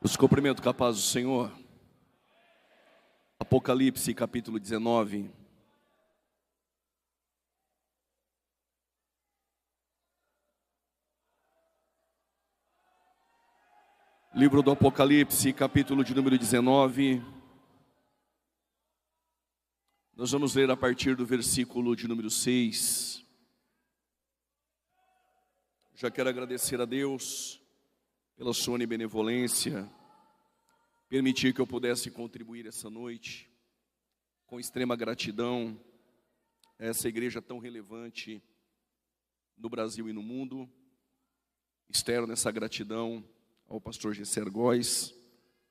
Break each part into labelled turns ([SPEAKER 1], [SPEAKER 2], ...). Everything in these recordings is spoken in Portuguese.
[SPEAKER 1] Os cumprimento com a paz do Senhor. Apocalipse, capítulo 19. Livro do Apocalipse, capítulo de número 19. Nós vamos ler a partir do versículo de número 6. Já quero agradecer a Deus pela sua benevolência, permitir que eu pudesse contribuir essa noite com extrema gratidão a essa igreja tão relevante no Brasil e no mundo. Externo essa gratidão ao pastor Gesser Góes,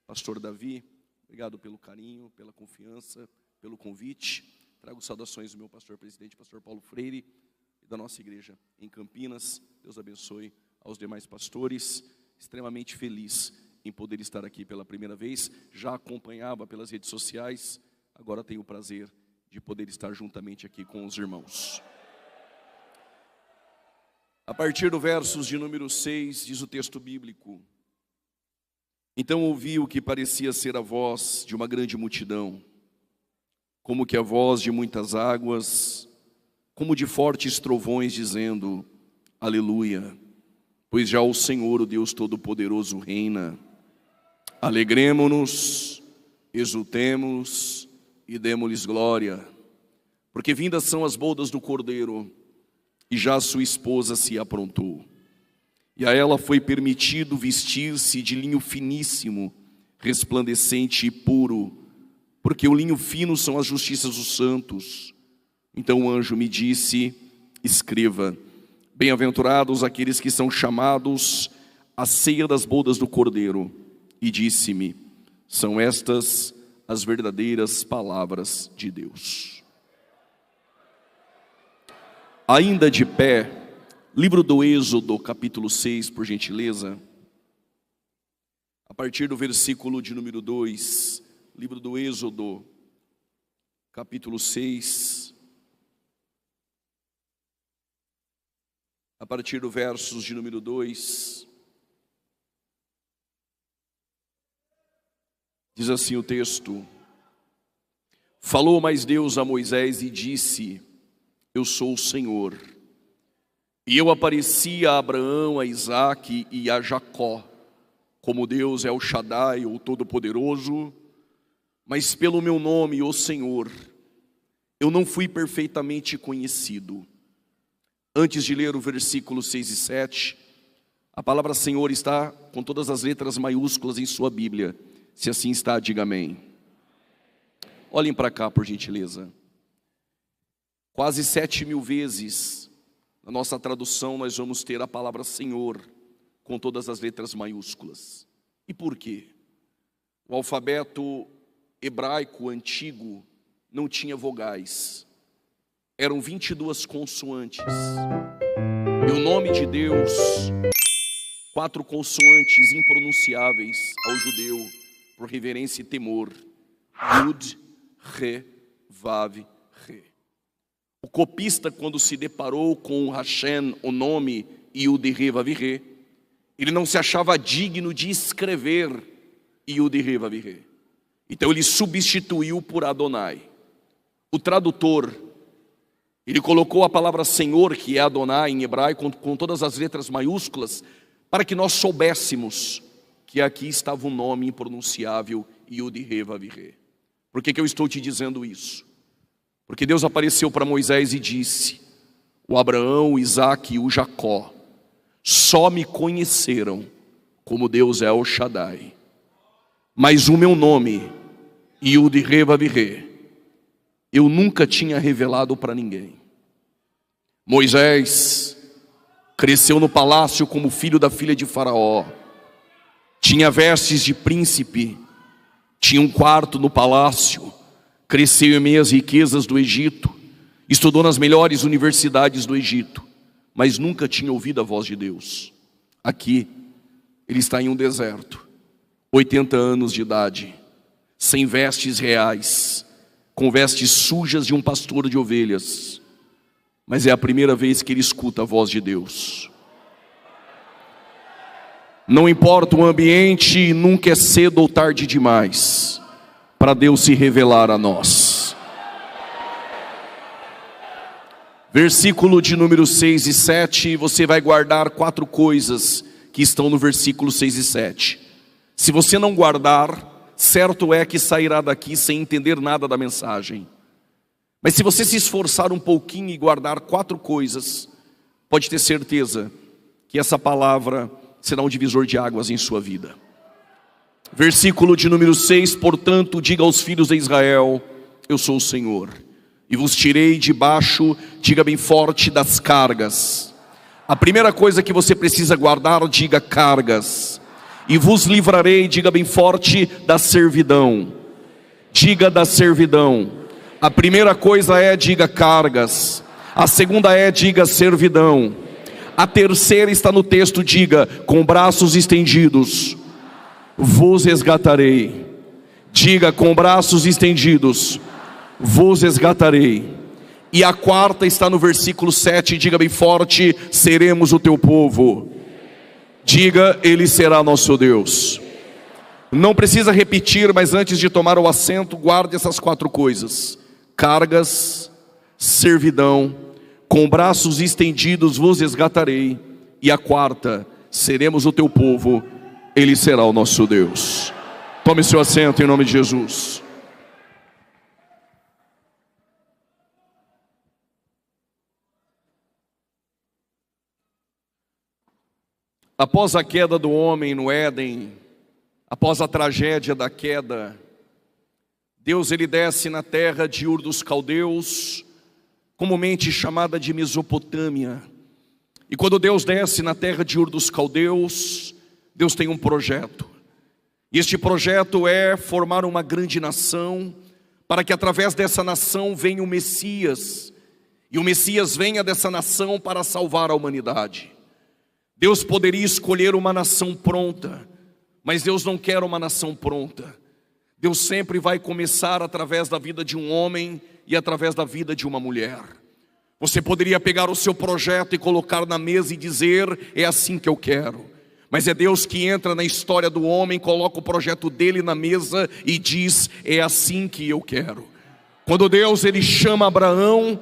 [SPEAKER 1] pastor Davi, obrigado pelo carinho, pela confiança, pelo convite. Trago saudações do meu pastor presidente, pastor Paulo Freire, e da nossa igreja em Campinas. Deus abençoe aos demais pastores. Extremamente feliz em poder estar aqui pela primeira vez. Já acompanhava pelas redes sociais, agora tenho o prazer de poder estar juntamente aqui com os irmãos. A partir do versos de número 6, diz o texto bíblico: Então ouvi o que parecia ser a voz de uma grande multidão, como que a voz de muitas águas, como de fortes trovões, dizendo: Aleluia! Pois já o Senhor, o Deus Todo-Poderoso, reina. Alegremo-nos, exultemos e demo-lhes glória, porque vindas são as bodas do Cordeiro, e já sua esposa se aprontou. E a ela foi permitido vestir-se de linho finíssimo, resplandecente e puro, porque o linho fino são as justiças dos santos. Então o anjo me disse: escreva: Bem-aventurados aqueles que são chamados à ceia das bodas do Cordeiro. E disse-me: são estas as verdadeiras palavras de Deus. Ainda de pé, livro do Êxodo, capítulo 6, por gentileza. A partir do versículo de número 2, livro do Êxodo, capítulo 6. A partir do versos de número 2, diz assim o texto: Falou mais Deus a Moisés e disse: Eu sou o Senhor. E eu apareci a Abraão, a Isaque e a Jacó, como Deus é o Shaddai, o Todo-Poderoso, mas pelo meu nome, o Senhor, eu não fui perfeitamente conhecido. Antes de ler o versículo 6 e 7, a palavra Senhor está com todas as letras maiúsculas em sua Bíblia. Se assim está, diga amém. Olhem para cá, por gentileza. Quase 7.000 vezes, na nossa tradução, nós vamos ter a palavra Senhor com todas as letras maiúsculas. E por quê? O alfabeto hebraico antigo não tinha vogais. Eram 22 consoantes. E o nome de Deus, 4 consoantes impronunciáveis ao judeu, por reverência e temor: Yud, Re, Vav, Re. O copista, quando se deparou com Hashem, o nome Yud, Re, Vav, Re, ele não se achava digno de escrever Yud, Re, Vav, Re. Então ele substituiu por Adonai. O tradutor, ele colocou a palavra Senhor, que é Adonai em hebraico, com todas as letras maiúsculas, para que nós soubéssemos que aqui estava um nome impronunciável, Yud, Re, Vav, Re. Por que eu estou te dizendo isso? Porque Deus apareceu para Moisés e disse: o Abraão, o Isaque e o Jacó só me conheceram como Deus é o Shaddai, mas o meu nome, Yud, Re, Vav, Re, eu nunca tinha revelado para ninguém. Moisés cresceu no palácio como filho da filha de Faraó. Tinha vestes de príncipe, tinha um quarto no palácio, cresceu em meio às riquezas do Egito, estudou nas melhores universidades do Egito, mas nunca tinha ouvido a voz de Deus. Aqui, ele está em um deserto, 80 anos de idade, sem vestes reais, com vestes sujas de um pastor de ovelhas, mas é a primeira vez que ele escuta a voz de Deus. Não importa o ambiente, nunca é cedo ou tarde demais para Deus se revelar a nós. Versículo de número 6 e 7, você vai guardar 4 coisas que estão no versículo 6 e 7. Se você não guardar, certo é que sairá daqui sem entender nada da mensagem. Mas se você se esforçar um pouquinho e guardar 4 coisas, pode ter certeza que essa palavra será um divisor de águas em sua vida. Versículo de número 6, portanto, diga aos filhos de Israel, eu sou o Senhor, e vos tirei debaixo, diga bem forte, das cargas. A primeira coisa que você precisa guardar, diga cargas. E vos livrarei, diga bem forte, da servidão. Diga da servidão. A primeira coisa é, diga cargas. A segunda é, diga servidão. A terceira está no texto, diga, com braços estendidos, vos resgatarei. Diga, com braços estendidos, vos resgatarei. E a quarta está no versículo 7, diga bem forte, seremos o teu povo. Diga, ele será nosso Deus. Não precisa repetir, mas antes de tomar o assento, guarde essas 4 coisas: cargas, servidão, com braços estendidos vos resgatarei. E a quarta, seremos o teu povo, ele será o nosso Deus. Tome seu assento em nome de Jesus. Após a queda do homem no Éden, após a tragédia da queda, Deus ele desce na terra de Ur dos Caldeus, comumente chamada de Mesopotâmia. E quando Deus desce na terra de Ur dos Caldeus, Deus tem um projeto. E este projeto é formar uma grande nação, para que através dessa nação venha o Messias. E o Messias venha dessa nação para salvar a humanidade. Deus poderia escolher uma nação pronta, mas Deus não quer uma nação pronta. Deus sempre vai começar através da vida de um homem e através da vida de uma mulher. Você poderia pegar o seu projeto e colocar na mesa e dizer, é assim que eu quero. Mas é Deus que entra na história do homem, coloca o projeto dele na mesa e diz, é assim que eu quero. Quando Deus ele chama Abraão,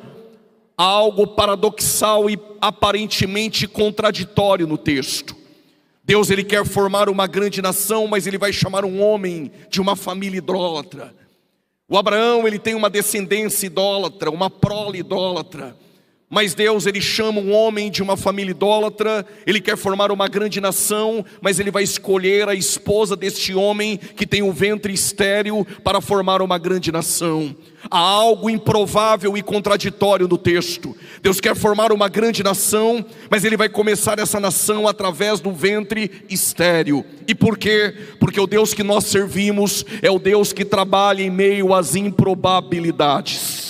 [SPEAKER 1] há algo paradoxal e aparentemente contraditório no texto. Deus ele quer formar uma grande nação, mas ele vai chamar um homem de uma família idólatra. O Abraão ele tem uma descendência idólatra, uma prole idólatra. Mas Deus ele chama um homem de uma família idólatra, ele quer formar uma grande nação, mas ele vai escolher a esposa deste homem que tem um ventre estéril para formar uma grande nação. Há algo improvável e contraditório no texto. Deus quer formar uma grande nação, mas ele vai começar essa nação através do ventre estéril. E por quê? Porque o Deus que nós servimos é o Deus que trabalha em meio às improbabilidades.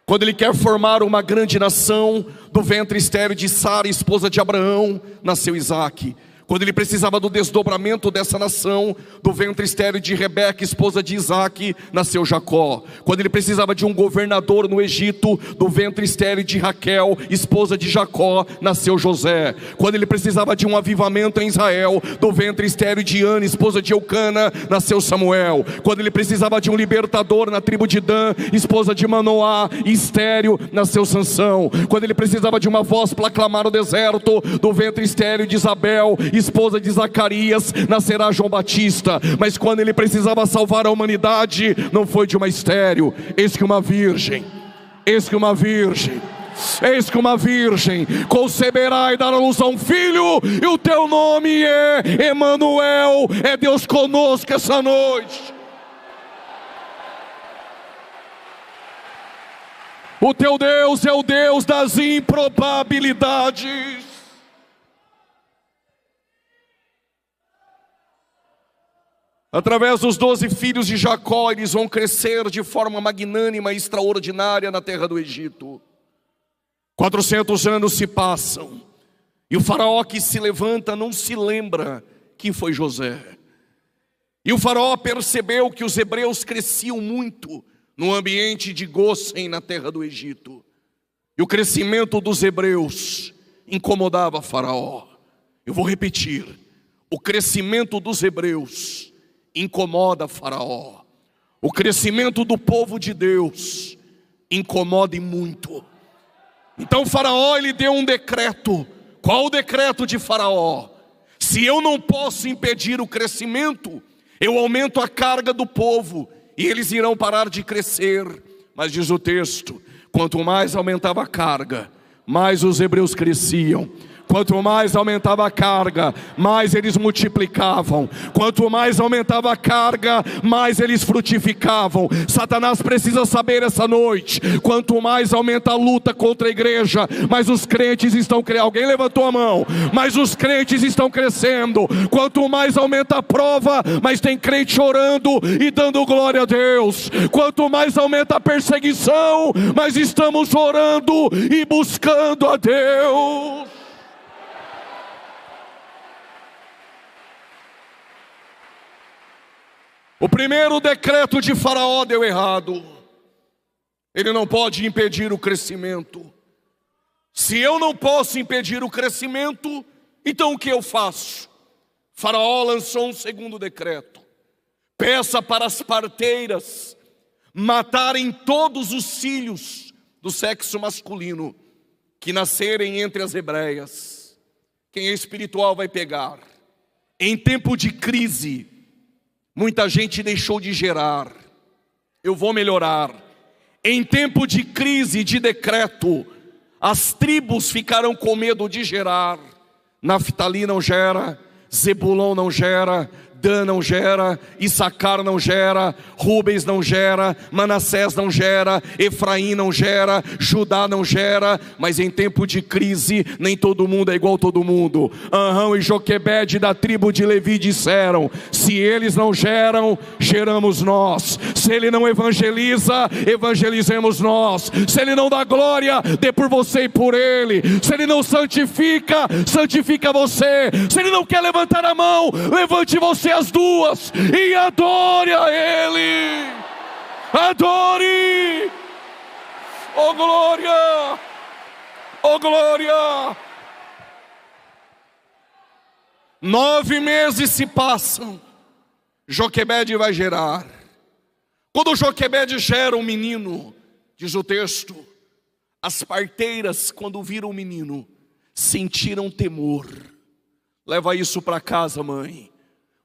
[SPEAKER 1] Quando ele quer formar uma grande nação, do ventre estéril de Sara, esposa de Abraão, nasceu Isaque. Quando ele precisava do desdobramento dessa nação, do ventre estéril de Rebeca, esposa de Isaque, nasceu Jacó. Quando ele precisava de um governador no Egito, do ventre estéril de Raquel, esposa de Jacó, nasceu José. Quando ele precisava de um avivamento em Israel, do ventre estéril de Ana, esposa de Eucana, nasceu Samuel. Quando ele precisava de um libertador na tribo de Dan, esposa de Manoá, estéril, nasceu Sansão. Quando ele precisava de uma voz para clamar o deserto, do ventre estéril de Isabel, esposa de Zacarias, nascerá João Batista. Mas quando ele precisava salvar a humanidade, não foi de uma estéril, eis que uma virgem, eis que uma virgem, eis que uma virgem conceberá e dará luz a um filho, e o teu nome é Emanuel, é Deus conosco essa noite. O teu Deus é o Deus das improbabilidades. Através dos 12 filhos de Jacó, eles vão crescer de forma magnânima e extraordinária na terra do Egito. 400 anos se passam, e o faraó que se levanta não se lembra quem foi José. E o faraó percebeu que os hebreus cresciam muito no ambiente de Gósen na terra do Egito. E o crescimento dos hebreus incomodava faraó. Eu vou repetir: o crescimento dos hebreus incomoda Faraó. O crescimento do povo de Deus incomoda e muito. Então Faraó, ele deu um decreto. Qual o decreto de Faraó? Se eu não posso impedir o crescimento, eu aumento a carga do povo e eles irão parar de crescer. Mas diz o texto, quanto mais aumentava a carga, mais os hebreus cresciam. Quanto mais aumentava a carga, mais eles multiplicavam. Quanto mais aumentava a carga, mais eles frutificavam. Satanás precisa saber essa noite: quanto mais aumenta a luta contra a igreja, mais os crentes estão crescendo. Alguém levantou a mão? Mas os crentes estão crescendo. Quanto mais aumenta a prova, mais tem crente orando e dando glória a Deus. Quanto mais aumenta a perseguição, mais estamos orando e buscando a Deus. O primeiro decreto de Faraó deu errado. Ele não pode impedir o crescimento. Se eu não posso impedir o crescimento, então o que eu faço? Faraó lançou um segundo decreto: peça para as parteiras matarem todos os filhos do sexo masculino que nascerem entre as hebreias. Quem é espiritual vai pegar. Em tempo de crise, muita gente deixou de gerar. Eu vou melhorar. Em tempo de crise, de decreto, as tribos ficaram com medo de gerar. Naftali não gera, Zebulon não gera, Dan não gera, Issacar não gera, Rubens não gera, Manassés não gera, Efraim não gera, Judá não gera. Mas em tempo de crise, nem todo mundo é igual todo mundo. Arão e Joquebede da tribo de Levi disseram: se eles não geram, geramos nós. Se ele não evangeliza, evangelizemos nós. Se ele não dá glória, dê por você e por ele. Se ele não santifica, santifica você. Se ele não quer levantar a mão, levante você as duas e adore a ele. Adore. Oh glória, oh glória. 9 meses se passam, Joquebede vai gerar. Quando Joquebede gera um menino, diz o texto, as parteiras, quando viram o menino, sentiram temor. Leva isso para casa, mãe.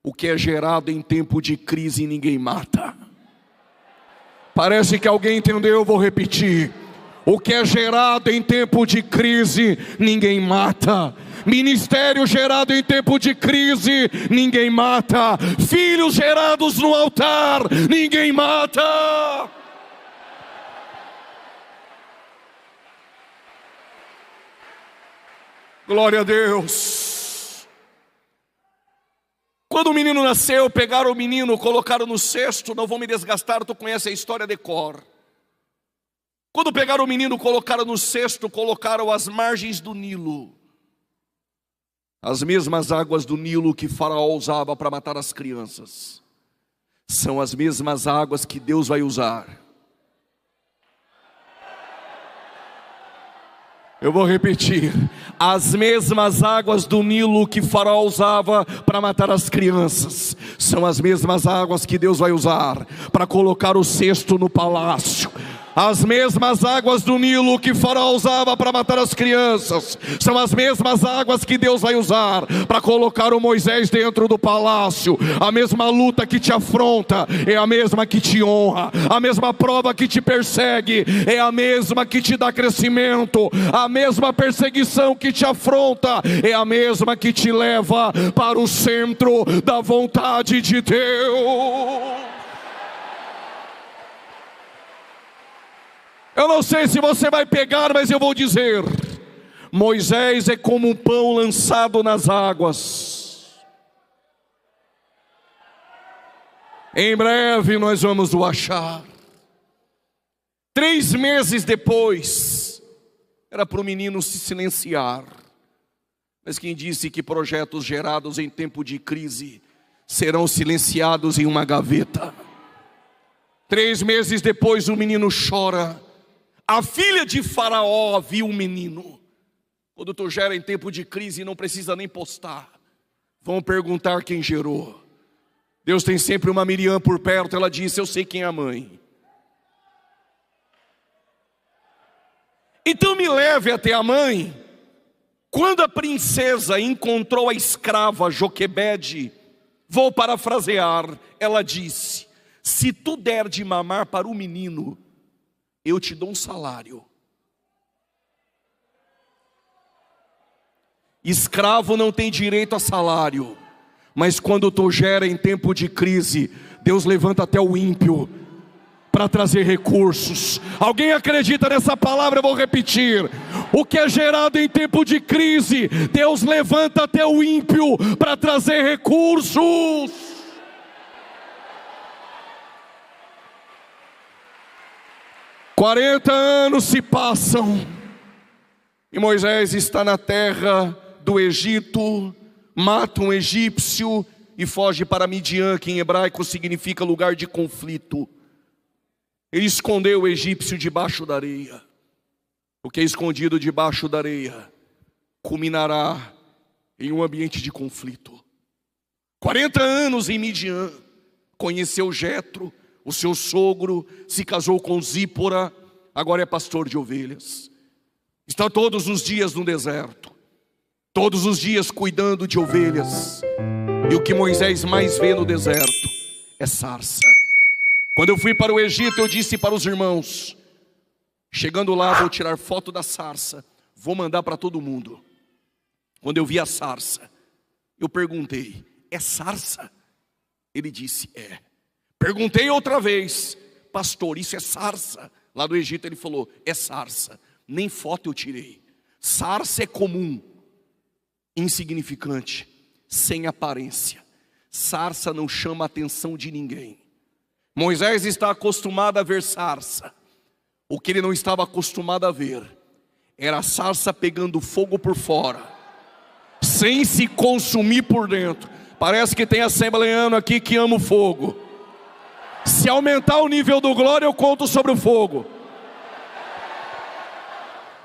[SPEAKER 1] O que é gerado em tempo de crise ninguém mata. Parece que alguém entendeu, eu vou repetir. O que é gerado em tempo de crise ninguém mata. Ministério gerado em tempo de crise ninguém mata. Filhos gerados no altar ninguém mata. Glória a Deus. Quando o menino nasceu, pegaram o menino, colocaram no cesto. Não vou me desgastar, tu conhece a história de cor. Quando pegaram o menino, colocaram no cesto, colocaram às margens do Nilo. As mesmas águas do Nilo que Faraó usava para matar as crianças, são as mesmas águas que Deus vai usar. Eu vou repetir. As mesmas águas do Nilo que Faraó usava para matar as crianças, são as mesmas águas que Deus vai usar para colocar o cesto no palácio. As mesmas águas do Nilo que Faraó usava para matar as crianças, são as mesmas águas que Deus vai usar para colocar o Moisés dentro do palácio. A mesma luta que te afronta é a mesma que te honra. A mesma prova que te persegue é a mesma que te dá crescimento. A mesma perseguição que te afronta é a mesma que te leva para o centro da vontade de Deus. Eu não sei se você vai pegar, mas eu vou dizer: Moisés é como um pão lançado nas águas. Em breve nós vamos o achar. 3 meses depois, era para o menino se silenciar. Mas quem disse que projetos gerados em tempo de crise serão silenciados em uma gaveta? 3 meses depois o menino chora. A filha de Faraó viu o menino. Quando tu gera em tempo de crise, não precisa nem postar. Vão perguntar quem gerou. Deus tem sempre uma Miriam por perto. Ela disse: eu sei quem é a mãe. Então me leve até a mãe. Quando a princesa encontrou a escrava Joquebede, vou parafrasear, ela disse: se tu der de mamar para o menino, eu te dou um salário. Escravo não tem direito a salário, mas quando tu gera em tempo de crise, Deus levanta até o ímpio para trazer recursos. Alguém acredita nessa palavra? Eu vou repetir: o que é gerado em tempo de crise, Deus levanta até o ímpio para trazer recursos. "40 anos se passam e Moisés está na terra do Egito, mata um egípcio e foge para Midian, que em hebraico significa lugar de conflito. Ele escondeu o egípcio debaixo da areia. O que é escondido debaixo da areia culminará em um ambiente de conflito. 40 anos em Midian, conheceu Jetro, o seu sogro, se casou com Zípora, agora é pastor de ovelhas. Está todos os dias no deserto, todos os dias cuidando de ovelhas. E o que Moisés mais vê no deserto é sarça. Quando eu fui para o Egito, eu disse para os irmãos: chegando lá, vou tirar foto da sarça, vou mandar para todo mundo. Quando eu vi a sarça, eu perguntei: é sarça? Ele disse: é. Perguntei outra vez: pastor, isso é sarça? Lá do Egito ele falou: é sarça. Nem foto eu tirei. Sarça é comum, insignificante, sem aparência. Sarça não chama a atenção de ninguém. Moisés está acostumado a ver sarça. O que ele não estava acostumado a ver era a sarça pegando fogo por fora, sem se consumir por dentro. Parece que tem assembleiano aqui que ama o fogo. Se aumentar o nível do glória, eu conto sobre o fogo.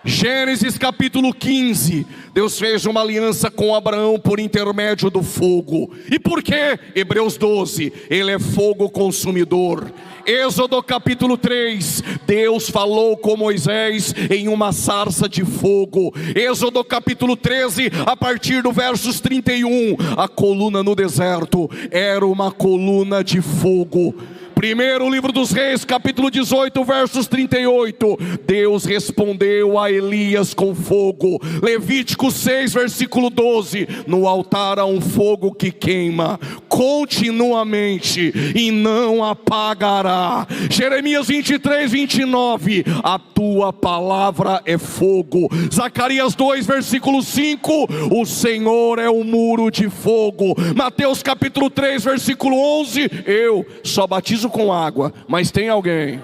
[SPEAKER 1] Gênesis capítulo 15, Deus fez uma aliança com Abraão por intermédio do fogo. E por quê? Hebreus 12, ele é fogo consumidor. Êxodo capítulo 3, Deus falou com Moisés em uma sarça de fogo. Êxodo capítulo 13, a partir do versos 31, a coluna no deserto era uma coluna de fogo. Primeiro livro dos Reis, capítulo 18, versos 38. Deus respondeu a Elias com fogo. Levítico 6, versículo 12. No altar há um fogo que queima continuamente e não apagará. Jeremias 23, 29. A tua palavra é fogo. Zacarias 2, versículo 5. O Senhor é um muro de fogo. Mateus capítulo 3, versículo 11. Eu só batizo com água, mas tem alguém.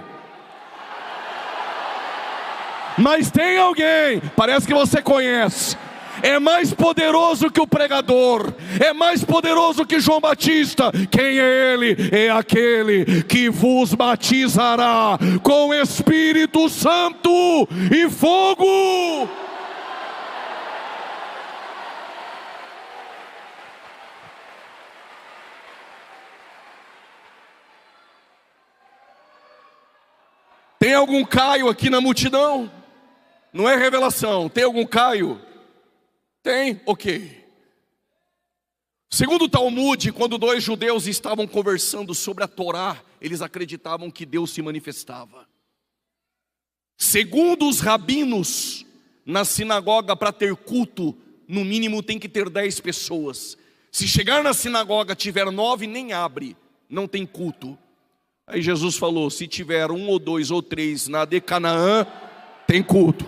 [SPEAKER 1] Parece que você conhece. É mais poderoso que o pregador, é mais poderoso que João Batista. Quem é ele? É aquele que vos batizará com Espírito Santo e fogo. Tem algum Caio aqui na multidão? Não é revelação. Tem algum Caio? Tem? Ok. Segundo o Talmud, quando dois judeus estavam conversando sobre a Torá, eles acreditavam que Deus se manifestava. Segundo os rabinos, na sinagoga, para ter culto, no mínimo tem que ter 10 pessoas. Se chegar na sinagoga, tiver 9, nem abre, não tem culto. Aí Jesus falou: se tiver 1 ou 2 ou 3 na de Canaã, tem culto.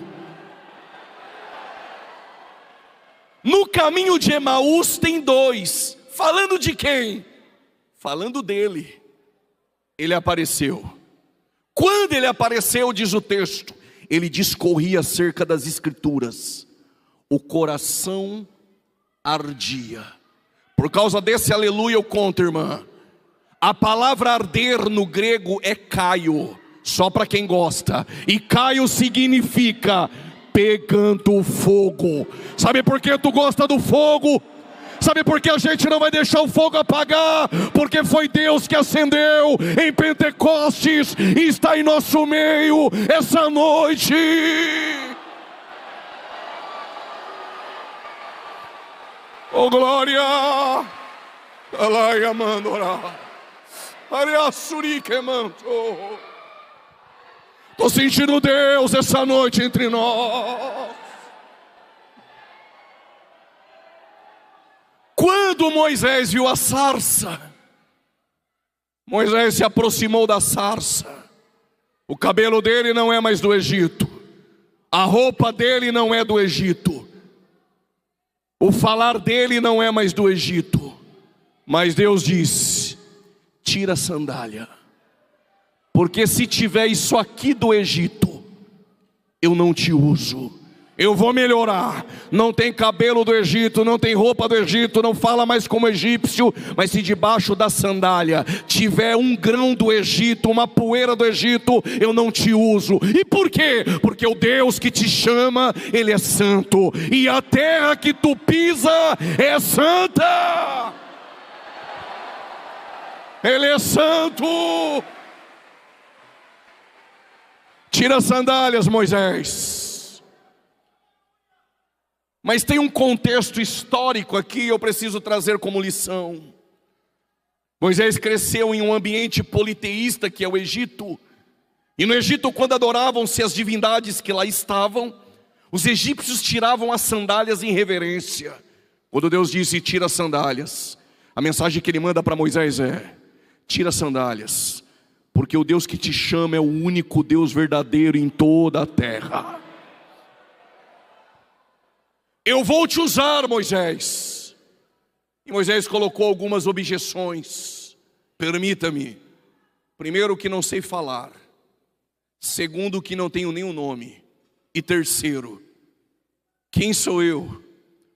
[SPEAKER 1] No caminho de Emaús tem 2. Falando de quem? Falando dele. Ele apareceu. Quando ele apareceu, diz o texto, ele discorria acerca das Escrituras. O coração ardia. Por causa desse aleluia eu conto, irmã. A palavra arder no grego é caio, só para quem gosta. E caio significa pegando fogo. Sabe por que tu gosta do fogo? Sabe por que a gente não vai deixar o fogo apagar? Porque foi Deus que acendeu em Pentecostes e está em nosso meio essa noite. Oh glória! Alaia mandorá. Ariassuri que manto. Estou sentindo Deus essa noite entre nós. Quando Moisés viu a sarça, Moisés se aproximou da sarça. O cabelo dele não é mais do Egito, a roupa dele não é do Egito, o falar dele não é mais do Egito. Mas Deus disse: tira a sandália, porque se tiver isso aqui do Egito, eu não te uso. Eu vou melhorar. Não tem cabelo do Egito, não tem roupa do Egito, não fala mais como egípcio. Mas se debaixo da sandália tiver um grão do Egito, uma poeira do Egito, eu não te uso. E por quê? Porque o Deus que te chama, Ele é santo, e a terra que tu pisa é santa. Ele é santo. Tira as sandálias, Moisés. Mas tem um contexto histórico aqui, eu preciso trazer como lição. Moisés cresceu em um ambiente politeísta, que é o Egito. E no Egito, quando adoravam-se as divindades que lá estavam, os egípcios tiravam as sandálias em reverência. Quando Deus disse: tira as sandálias, a mensagem que Ele manda para Moisés é: tira as sandálias, porque o Deus que te chama é o único Deus verdadeiro em toda a terra. Eu vou te usar, Moisés. E Moisés colocou algumas objeções. Permita-me. Primeiro, que não sei falar. Segundo, que não tenho nenhum nome. E terceiro, quem sou eu?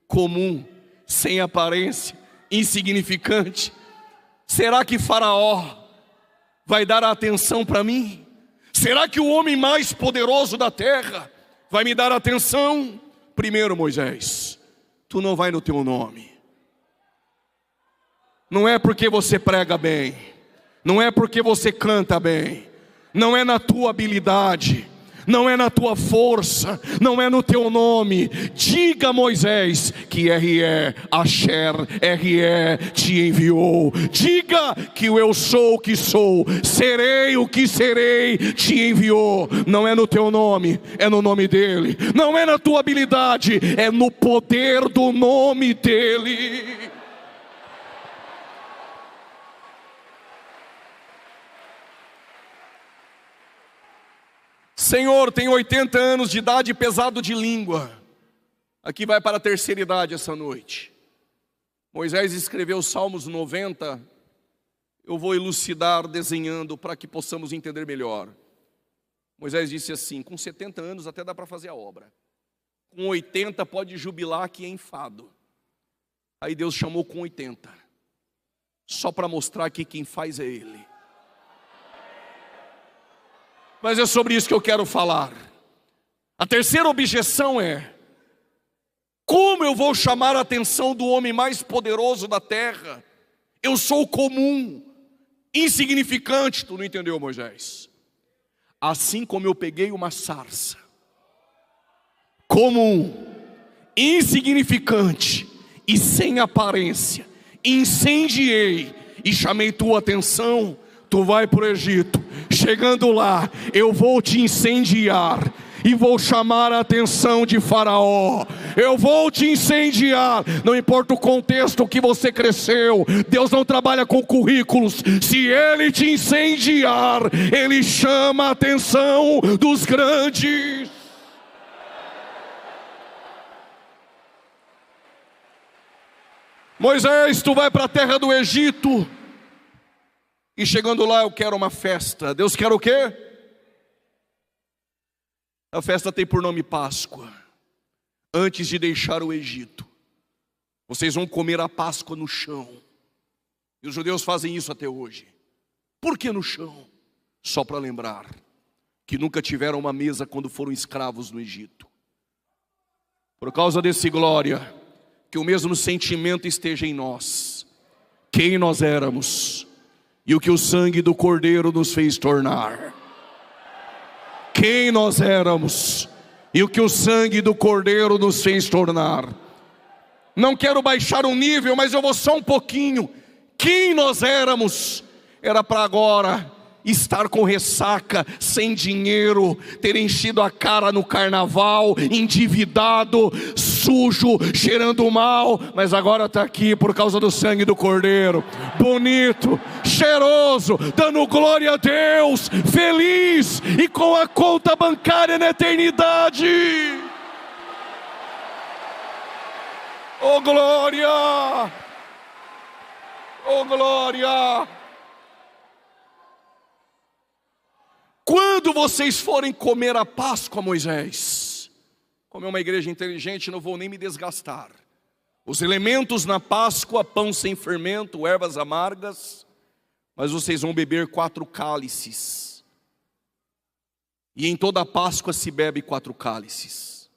[SPEAKER 1] Comum, sem aparência, insignificante. Será que Faraó vai dar atenção para mim? Será que o homem mais poderoso da terra vai me dar atenção? Primeiro, Moisés, tu não vai no teu nome. Não é porque você prega bem, não é porque você canta bem, não é na tua habilidade, não é na tua força, não é no teu nome. Diga, Moisés, que R.E. Asher, R.E. te enviou. Diga que o eu sou o que sou, serei o que serei, te enviou. Não é no teu nome, é no nome dele. Não é na tua habilidade, é no poder do nome dele. Senhor, tenho 80 anos de idade, pesado de língua. Aqui vai para a terceira idade essa noite. Moisés escreveu Salmos 90. Eu vou elucidar desenhando para que possamos entender melhor. Moisés disse assim: com 70 anos até dá para fazer a obra. Com 80 pode jubilar que é enfado. Aí Deus chamou com 80. Só para mostrar que quem faz é Ele. Mas é sobre isso que eu quero falar. A terceira objeção é: como eu vou chamar a atenção do homem mais poderoso da terra? Eu sou comum, insignificante. Tu não entendeu, Moisés? Assim como eu peguei uma sarça comum, insignificante e sem aparência, incendiei e chamei tua atenção, tu vai para o Egito. Chegando lá, eu vou te incendiar e vou chamar a atenção de Faraó. Eu vou te incendiar. Não importa o contexto que você cresceu, Deus não trabalha com currículos. Se Ele te incendiar, Ele chama a atenção dos grandes. Moisés, tu vai para a terra do Egito. E chegando lá, eu quero uma festa. Deus quer o quê? A festa tem por nome Páscoa. Antes de deixar o Egito, vocês vão comer a Páscoa no chão. E os judeus fazem isso até hoje. Por que no chão? Só para lembrar que nunca tiveram uma mesa quando foram escravos no Egito. Por causa desse glória, que o mesmo sentimento esteja em nós. Quem nós éramos e o que o sangue do Cordeiro nos fez tornar. Quem nós éramos e o que o sangue do Cordeiro nos fez tornar. Não quero baixar o nível, mas eu vou só um pouquinho. Quem nós éramos era para agora estar com ressaca, sem dinheiro, ter enchido a cara no carnaval, endividado, sujo, cheirando mal, mas agora está aqui por causa do sangue do Cordeiro, bonito, cheiroso, dando glória a Deus, feliz e com a conta bancária na eternidade. Oh glória! Oh glória! Quando vocês forem comer a Páscoa, Moisés, como é uma igreja inteligente, não vou nem me desgastar. Os elementos na Páscoa, pão sem fermento, ervas amargas, mas vocês vão beber 4 cálices. E em toda a Páscoa se bebe 4 cálices.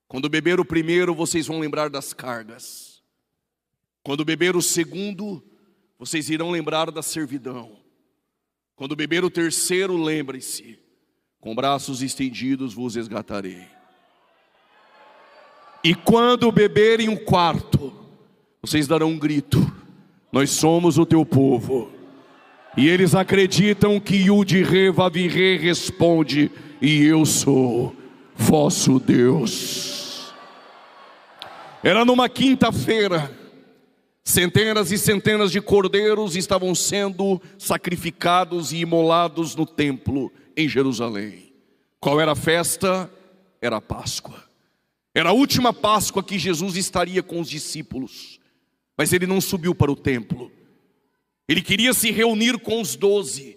[SPEAKER 1] Quando beber o primeiro, vocês vão lembrar das cargas. Quando beber o segundo, vocês irão lembrar da servidão. Quando beber o terceiro, lembre-se, com braços estendidos vos resgatarei. E quando beberem o quarto, vocês darão um grito: nós somos o teu povo. E eles acreditam que Yud-Re Vav-Re responde: e eu sou vosso Deus. Era numa quinta-feira. Centenas e centenas de cordeiros estavam sendo sacrificados e imolados no templo em Jerusalém. Qual era a festa? Era a Páscoa. Era a última Páscoa que Jesus estaria com os discípulos. Mas ele não subiu para o templo. Ele queria se reunir com os 12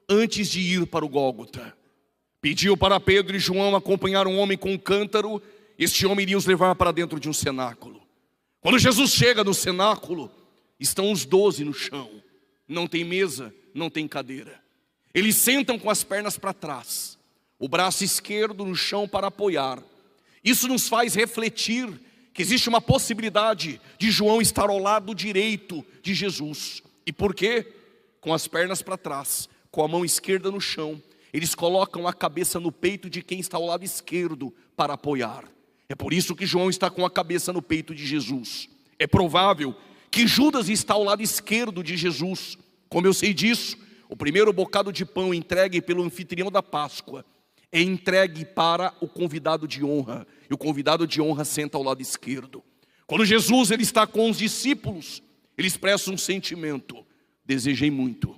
[SPEAKER 1] antes de ir para o Gólgota. Pediu para Pedro e João acompanhar um homem com um cântaro. Este homem iria os levar para dentro de um cenáculo. Quando Jesus chega no cenáculo, estão os 12 no chão. Não tem mesa, não tem cadeira. Eles sentam com as pernas para trás, o braço esquerdo no chão para apoiar. Isso nos faz refletir que existe uma possibilidade de João estar ao lado direito de Jesus. E por quê? Com as pernas para trás, com a mão esquerda no chão, eles colocam a cabeça no peito de quem está ao lado esquerdo para apoiar. É por isso que João está com a cabeça no peito de Jesus. É provável que Judas está ao lado esquerdo de Jesus. Como eu sei disso, o primeiro bocado de pão entregue pelo anfitrião da Páscoa é entregue para o convidado de honra. E o convidado de honra senta ao lado esquerdo. Quando Jesus ele está com os discípulos, ele expressa um sentimento: desejei muito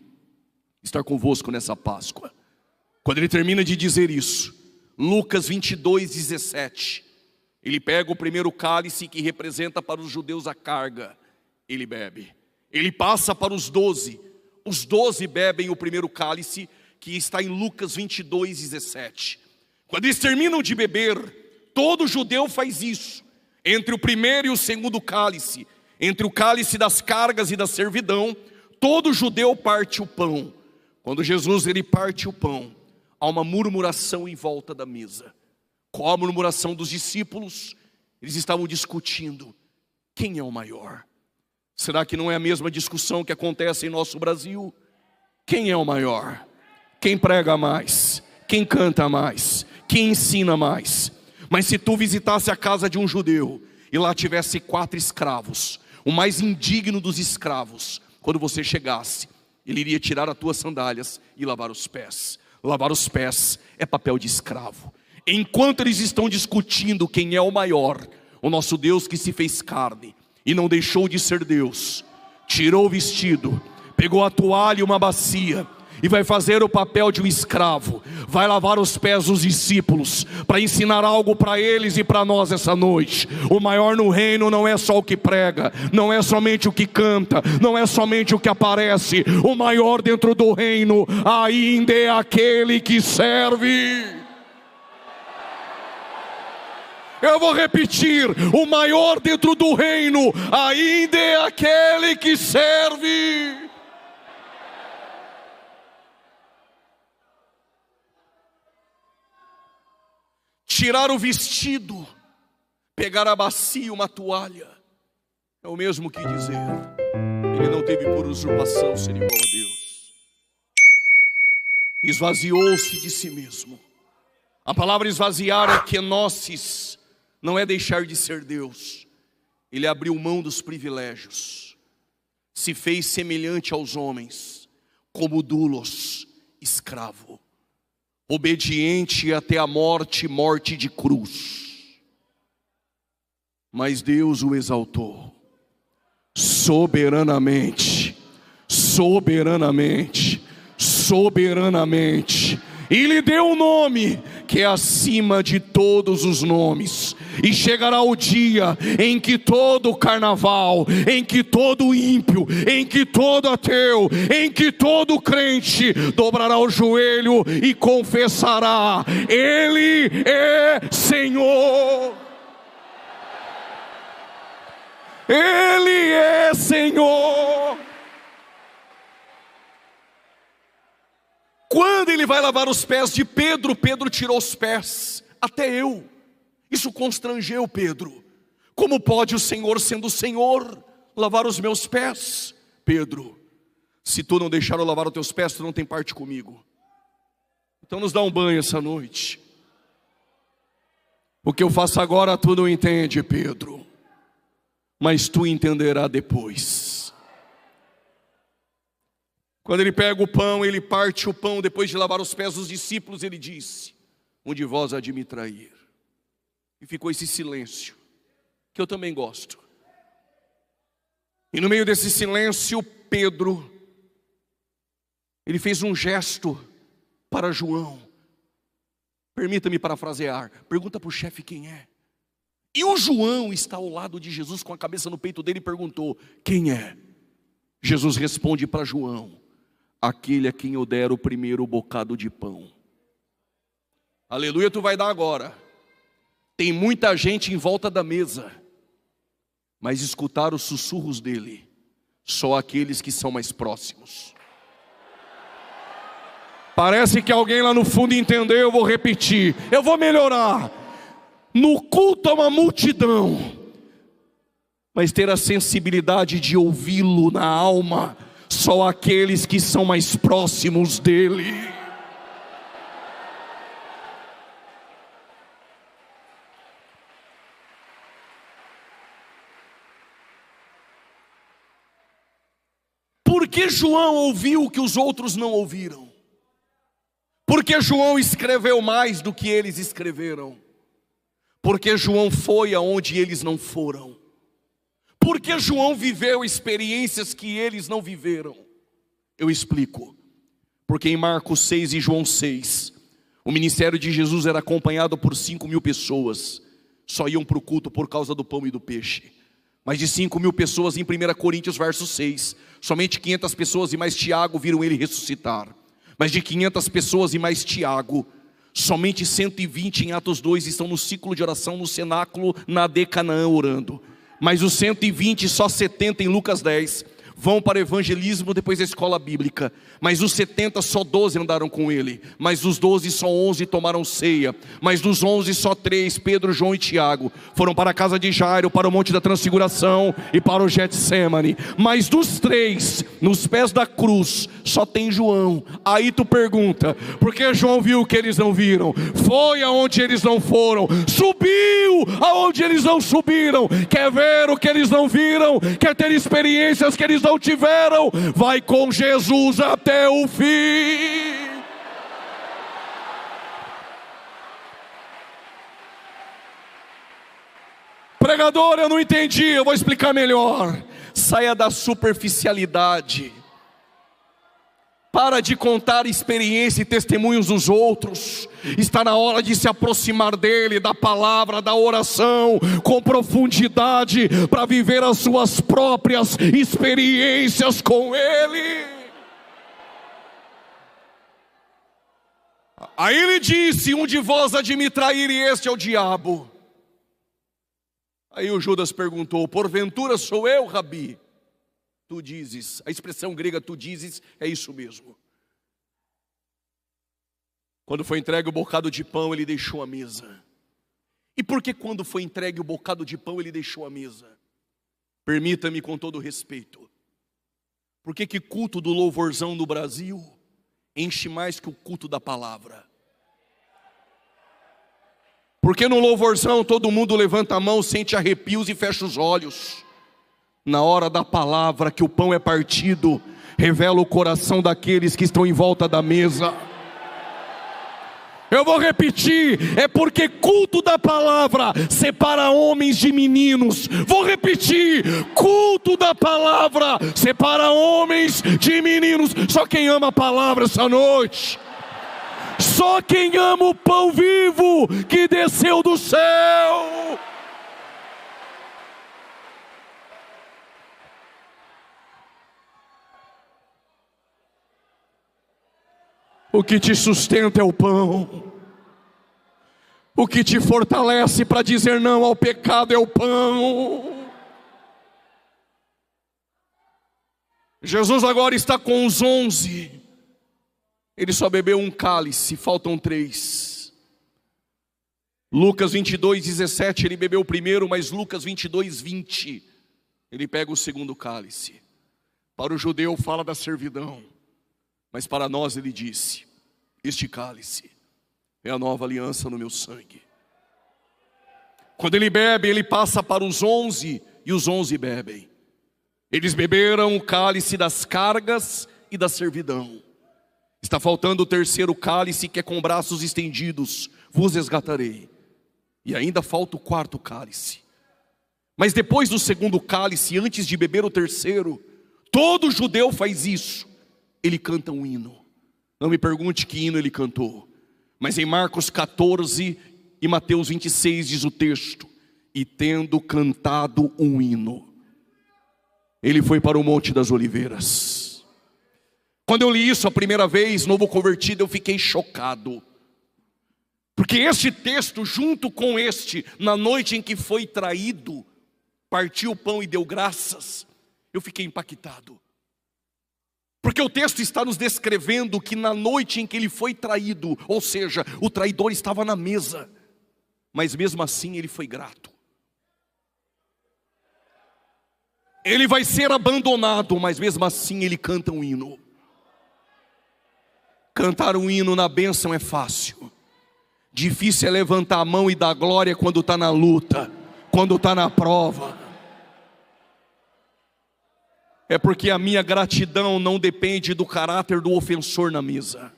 [SPEAKER 1] estar convosco nessa Páscoa. Quando ele termina de dizer isso, Lucas 22:17, ele pega o primeiro cálice que representa para os judeus a carga, ele bebe. Ele passa para os 12 bebem o primeiro cálice, que está em Lucas 22:17. Quando eles terminam de beber, todo judeu faz isso. Entre o primeiro e o segundo cálice, entre o cálice das cargas e da servidão, todo judeu parte o pão. Quando Jesus ele parte o pão, há uma murmuração em volta da mesa. Qual a murmuração dos discípulos? Eles estavam discutindo: quem é o maior? Será que não é a mesma discussão que acontece em nosso Brasil? Quem é o maior? Quem prega mais? Quem canta mais? Quem ensina mais? Mas se tu visitasse a casa de um judeu e lá tivesse 4 escravos, o mais indigno dos escravos, quando você chegasse, ele iria tirar as tuas sandálias e lavar os pés. Lavar os pés é papel de escravo. Enquanto eles estão discutindo quem é o maior, o nosso Deus que se fez carne e não deixou de ser Deus, tirou o vestido, pegou a toalha e uma bacia e vai fazer o papel de um escravo. Vai lavar os pés dos discípulos para ensinar algo para eles e para nós essa noite. O maior no reino não é só o que prega, não é somente o que canta, não é somente o que aparece. O maior dentro do reino ainda é aquele que serve. Eu vou repetir: o maior dentro do reino ainda é aquele que serve. Tirar o vestido pegar a bacia, uma toalha, é o mesmo que dizer: ele não teve por usurpação ser igual a Deus. Esvaziou-se de si mesmo. A palavra esvaziar é kenosis, não é deixar de ser Deus. Ele abriu mão dos privilégios, se fez semelhante aos homens, como doulos, escravo, obediente até a morte, morte de cruz. Mas Deus o exaltou soberanamente, soberanamente, soberanamente, e lhe deu um nome que é acima de todos os nomes. E chegará o dia em que todo carnaval, em que todo ímpio, em que todo ateu, em que todo crente dobrará o joelho e confessará: Ele é Senhor. Ele é Senhor. Quando ele vai lavar os pés de Pedro, Pedro tirou os pés. Até eu. Isso constrangeu Pedro. Como pode o Senhor, sendo o Senhor, lavar os meus pés? Pedro, se tu não deixar eu lavar os teus pés, tu não tem parte comigo. Então nos dá um banho essa noite. O que eu faço agora tu não entende, Pedro, mas tu entenderá depois. Quando ele pega o pão, ele parte o pão, depois de lavar os pés dos discípulos, ele disse: um de vós há de me trair. E ficou esse silêncio, que eu também gosto. E no meio desse silêncio, Pedro, ele fez um gesto para João. Permita-me parafrasear, pergunta para o chefe quem é. E o João está ao lado de Jesus com a cabeça no peito dele e perguntou: quem é? Jesus responde para João: aquele a quem eu der o primeiro bocado de pão. Aleluia, tu vai dar agora. Tem muita gente em volta da mesa, mas escutar os sussurros dele, só aqueles que são mais próximos. Parece que alguém lá no fundo entendeu, eu vou repetir, eu vou melhorar. No culto há uma multidão, mas ter a sensibilidade de ouvi-lo na alma, só aqueles que são mais próximos dele. Por que João ouviu o que os outros não ouviram? Porque João escreveu mais do que eles escreveram. Porque João foi aonde eles não foram. Porque João viveu experiências que eles não viveram. Eu explico. Porque em Marcos 6 e João 6, o ministério de Jesus era acompanhado por 5.000 pessoas. Só iam para o culto por causa do pão e do peixe. Mais de 5.000 pessoas em 1 Coríntios verso 6. Somente 500 pessoas e mais Tiago viram ele ressuscitar. Mais de 500 pessoas e mais Tiago. Somente 120 em Atos 2 estão no ciclo de oração, no cenáculo, na de Canaã orando. Mas os 120, só 70 em Lucas 10, vão para o evangelismo depois da escola bíblica. Mas os 70, só 12 andaram com ele. Mas dos 12, só 11 tomaram ceia. Mas dos 11, só 3, Pedro, João e Tiago, foram para a casa de Jairo, para o Monte da Transfiguração e para o Getsemane. Mas dos 3, nos pés da cruz, só tem João. Aí tu pergunta, por que João viu o que eles não viram? Foi aonde eles não foram. Subiu aonde eles não subiram. Quer ver o que eles não viram? Quer ter experiências que eles não tiveram? Vai com Jesus até o fim. Pregador, eu não entendi, eu vou explicar melhor. Saia da superficialidade. Para de contar experiência e testemunhos dos outros. Está na hora de se aproximar dele, da palavra, da oração, com profundidade, para viver as suas próprias experiências com ele. Aí ele disse: um de vós há de me trair, e este é o diabo. Aí o Judas perguntou: porventura sou eu, Rabi? Tu dizes. A expressão grega tu dizes é isso mesmo. Quando foi entregue o bocado de pão, ele deixou a mesa. E por que quando foi entregue o bocado de pão ele deixou a mesa? Permita-me com todo respeito. Por que culto do louvorzão no Brasil enche mais que o culto da palavra? Porque no louvorzão todo mundo levanta a mão, sente arrepios e fecha os olhos. Na hora da palavra, que o pão é partido, revela o coração daqueles que estão em volta da mesa. Eu vou repetir, é porque culto da palavra separa homens de meninos. Vou repetir, culto da palavra separa homens de meninos. Só quem ama a palavra essa noite, só quem ama o pão vivo que desceu do céu. O que te sustenta é o pão. O que te fortalece para dizer não ao pecado é o pão. Jesus agora está com os 11. Ele só bebeu um cálice, faltam 3. Lucas 22:17, ele bebeu o primeiro, mas Lucas 22:20, ele pega o segundo cálice. Para o judeu fala da servidão, mas para nós ele disse: este cálice é a nova aliança no meu sangue. Quando ele bebe, ele passa para os 11, e os 11 bebem. Eles beberam o cálice das cargas e da servidão. Está faltando o terceiro cálice, que é com braços estendidos: vos resgatarei. E ainda falta o quarto cálice. Mas depois do segundo cálice, antes de beber o terceiro, todo judeu faz isso: ele canta um hino. Não me pergunte que hino ele cantou, mas em Marcos 14 e Mateus 26 diz o texto: e tendo cantado um hino, ele foi para o Monte das Oliveiras. Quando eu li isso a primeira vez, novo convertido, eu fiquei chocado. Porque este texto, junto com este, na noite em que foi traído, partiu o pão e deu graças, eu fiquei impactado. Porque o texto está nos descrevendo que na noite em que ele foi traído, ou seja, o traidor estava na mesa, mas mesmo assim ele foi grato. Ele vai ser abandonado, mas mesmo assim ele canta um hino. Cantar um hino na bênção é fácil. Difícil é levantar a mão e dar glória quando está na luta, quando está na prova. É porque a minha gratidão não depende do caráter do ofensor na mesa,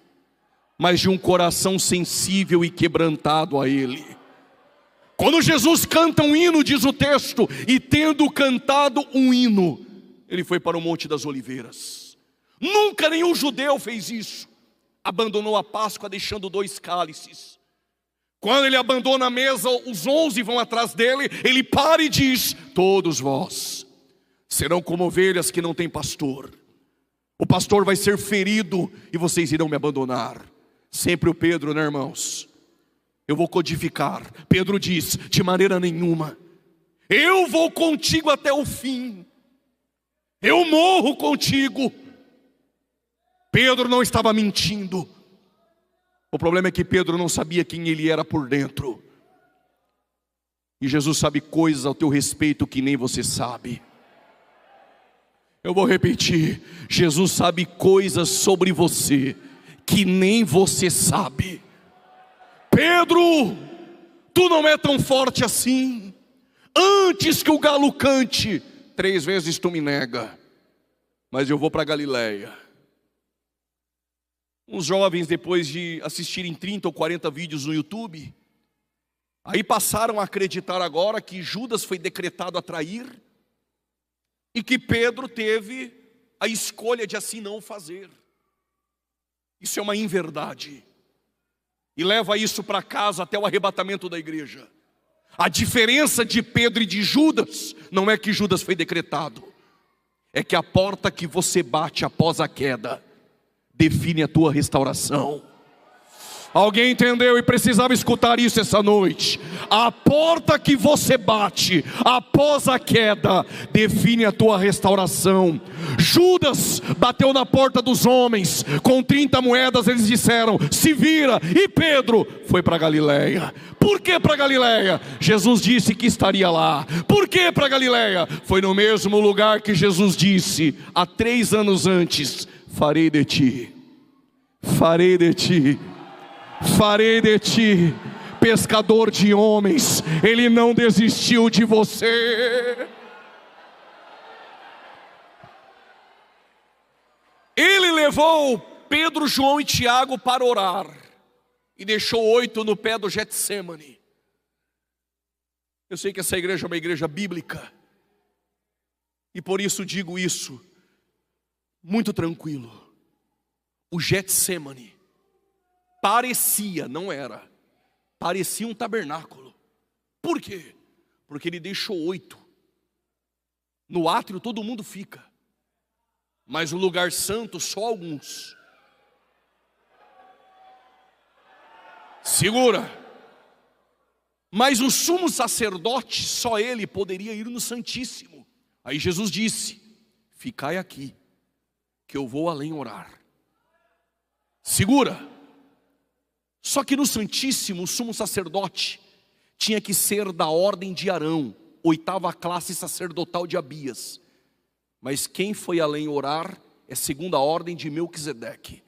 [SPEAKER 1] mas de um coração sensível e quebrantado a Ele. Quando Jesus canta um hino, diz o texto, e tendo cantado um hino, ele foi para o Monte das Oliveiras. Nunca nenhum judeu fez isso. Abandonou a Páscoa deixando 2 cálices. Quando ele abandona a mesa, os 11 vão atrás dele, ele para e diz: todos vós serão como ovelhas que não têm pastor. O pastor vai ser ferido e vocês irão me abandonar. Sempre o Pedro, né, irmãos? Eu vou codificar. Pedro diz: de maneira nenhuma. Eu vou contigo até o fim. Eu morro contigo. Pedro não estava mentindo. O problema é que Pedro não sabia quem ele era por dentro. E Jesus sabe coisas ao teu respeito que nem você sabe. Eu vou repetir: Jesus sabe coisas sobre você que nem você sabe. Pedro, tu não é tão forte assim. Antes que o galo cante, 3 vezes tu me nega. Mas eu vou para Galileia. Uns jovens, depois de assistirem 30 ou 40 vídeos no YouTube, aí passaram a acreditar agora que Judas foi decretado a trair e que Pedro teve a escolha de assim não fazer. Isso é uma inverdade. E leva isso para casa até o arrebatamento da igreja. A diferença de Pedro e de Judas não é que Judas foi decretado, é que a porta que você bate após a queda define a tua restauração. Alguém entendeu e precisava escutar isso essa noite? A porta que você bate após a queda define a tua restauração. Judas bateu na porta dos homens com 30 moedas, eles disseram: se vira. E Pedro foi para Galileia. Por que para Galileia? Jesus disse que estaria lá. Por que para Galileia? Foi no mesmo lugar que Jesus disse há 3 anos antes: farei de ti pescador de homens. Ele não desistiu de você. Ele levou Pedro, João e Tiago para orar e deixou 8 no pé do Getsemane. Eu sei que essa igreja é uma igreja bíblica e por isso digo isso muito tranquilo. O Getsemane parecia, não era, parecia um tabernáculo. Por quê? Porque ele deixou 8. No átrio todo mundo fica, mas no lugar santo só alguns. Segura. Mas o sumo sacerdote, só ele poderia ir no Santíssimo. Aí Jesus disse: ficai aqui, que eu vou além orar. Segura. Só que no Santíssimo, o sumo sacerdote tinha que ser da ordem de Arão, 8ª classe sacerdotal de Abias. Mas quem foi além orar é segundo a ordem de Melquisedeque.